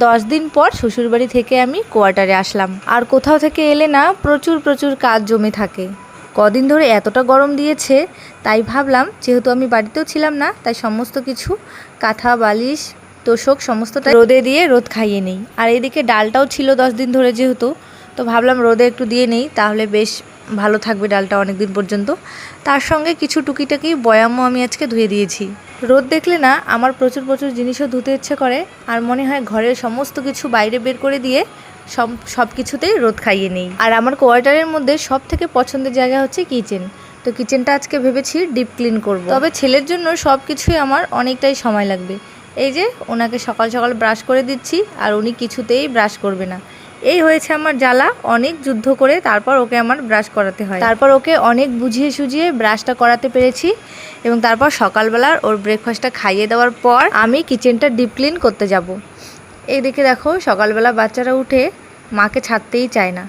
10 দিন পর শ্বশুরবাড়ি থেকে আমি কোয়ার্টারে আসলাম। আর কোথাও থেকে এলে না প্রচুর প্রচুর কাজ জমে থাকে। কদিন ধরে এতটা গরম দিয়েছে, তাই ভাবলাম যেহেতু আমি বাড়িতেও ছিলাম না, তাই সমস্ত কিছু কাঁথা বালিশ তোষক সমস্তটা রোদে দিয়ে রোদ খাইয়ে নেই। আর এদিকে ডালটাও ছিল 10 দিন ধরে যেহেতু, তো ভাবলাম রোদে একটু দিয়ে নেই, তাহলে বেশ ভালো থাকবে ডালটা অনেক দিন পর্যন্ত। তার সঙ্গে কিছু টুকিটাকি বয়ামও আমি আজকে ধুয়ে দিয়েছি। রোদ দেখলে না আমার প্রচুর প্রচুর জিনিসও ধুতে ইচ্ছে করে, আর মনে হয় ঘরের সমস্ত কিছু বাইরে বের করে দিয়ে সব কিছুতেই রোদ খাইয়ে নেই। আর আমার কোয়ার্টারের মধ্যে সব থেকে পছন্দের জায়গা হচ্ছে কিচেন। তো কিচেনটা আজকে ভেবেছি ডিপ ক্লিন করব। তবে ছেলের জন্য সব কিছুই আমার অনেকটাই সময় লাগবে। এই যে ওনাকে সকাল সকাল ব্রাশ করে দিচ্ছি, আর উনি কিছুতেই ব্রাশ করবে না। এই হয়েছে আমার জ্বালা। অনেক যুদ্ধ করে তারপর ওকে আমার ব্রাশ করাতে হয়। তারপর ওকে অনেক বুঝিয়ে সুঝিয়ে ব্রাশটা করাতে পেরেছি, এবং তারপর সকালবেলার ওর ব্রেকফাস্টটা খাইয়ে দেওয়ার পর আমি কিচেনটা ডিপ ক্লিন করতে যাব। এই দিকে দেখো সকালবেলা বাচ্চারা উঠে মাকে ছাড়তেই চায় না।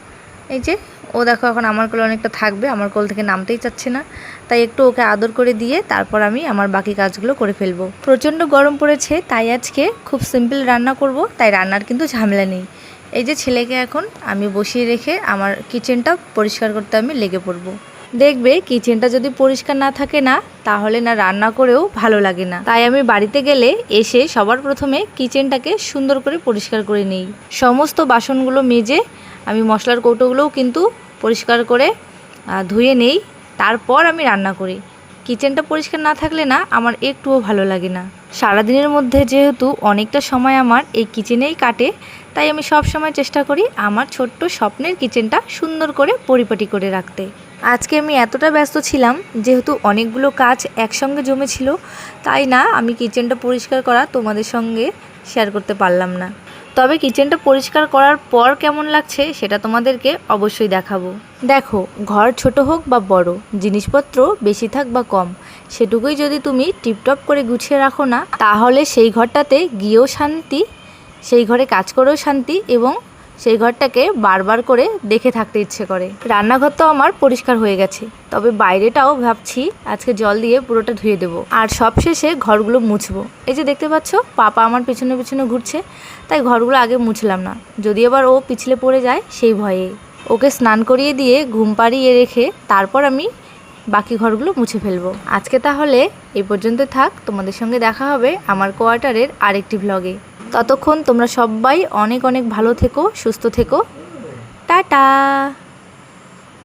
এই যে ও দেখো এখন আমার কোলে অনেকটা থাকবে, আমার কোল থেকে নামতেই চাচ্ছে না, তাই একটু ওকে আদর করে দিয়ে তারপর আমি আমার বাকি কাজগুলো করে ফেলবো। প্রচণ্ড গরম পড়েছে, তাই আজকে খুব সিম্পল রান্না করব, তাই রান্নার কিন্তু ঝামেলা নেই। এই যে ছেলেকে এখন আমি বসিয়ে রেখে আমার কিচেনটা পরিষ্কার করতে আমি লেগে পড়বো। দেখবে কিচেনটা যদি পরিষ্কার না থাকে না, তাহলে না রান্না করেও ভালো লাগে না। তাই আমি বাড়িতে গেলে এসে সবার প্রথমে কিচেনটাকে সুন্দর করে পরিষ্কার করে নিই। সমস্ত বাসনগুলো মেজে আমি মশলার কৌটোগুলোও কিন্তু পরিষ্কার করে ধুয়ে নেই, তারপর আমি রান্না করি। কিচেনটা পরিষ্কার না থাকলে না আমার একটুও ভালো লাগে না। সারাদিনের মধ্যে যেহেতু অনেকটা সময় আমার এই কিচেনেই কাটে, তাই আমি সব সময় চেষ্টা করি আমার ছোট্ট স্বপ্নের কিচেনটা সুন্দর করে পরিপাটি করে রাখতে। আজকে আমি এতটা ব্যস্ত ছিলাম যেহেতু অনেকগুলো কাজ একসঙ্গে জমেছিল, তাই না আমি কিচেনটা পরিষ্কার করা তোমাদের সঙ্গে শেয়ার করতে পারলাম না। তবে কিচেনটা পরিষ্কার করার পর কেমন লাগছে সেটা তোমাদেরকে অবশ্যই দেখাবো। দেখো, ঘর ছোট হোক বা বড়, জিনিসপত্র বেশি থাক বা কম, সেটুকুই যদি তুমি টিপটপ করে গুছিয়ে রাখো না, তাহলে সেই ঘরটাতে গিয়েও শান্তি, সেই ঘরে কাজ করেও শান্তি, এবং সেই ঘরটাকে বারবার করে দেখে থাকতে ইচ্ছে করে। রান্নাঘর তো আমার পরিষ্কার হয়ে গেছে, তবে বাইরেটাও ভাবছি আজকে জল দিয়ে পুরোটা ধুয়ে দেবো। আর সবশেষে ঘরগুলো মুছবো। এই যে দেখতে পাচ্ছ পাপা আমার পেছনে পেছনে ঘুরছে, তাই ঘরগুলো আগে মুছলাম না, যদি আবার ও পিছলে পড়ে যায় সেই ভয়ে। ওকে স্নান করিয়ে দিয়ে ঘুম পাড়িয়ে রেখে তারপর আমি বাকি ঘরগুলো মুছে ফেলবো। আজকে তাহলে এই পর্যন্ত থাক। তোমাদের সঙ্গে দেখা হবে আমার কোয়ার্টারের আরেকটি ভ্লগে। ততক্ষণ তোমরা সবাই অনেক অনেক ভালো থেকো, সুস্থ থেকো। টাটা।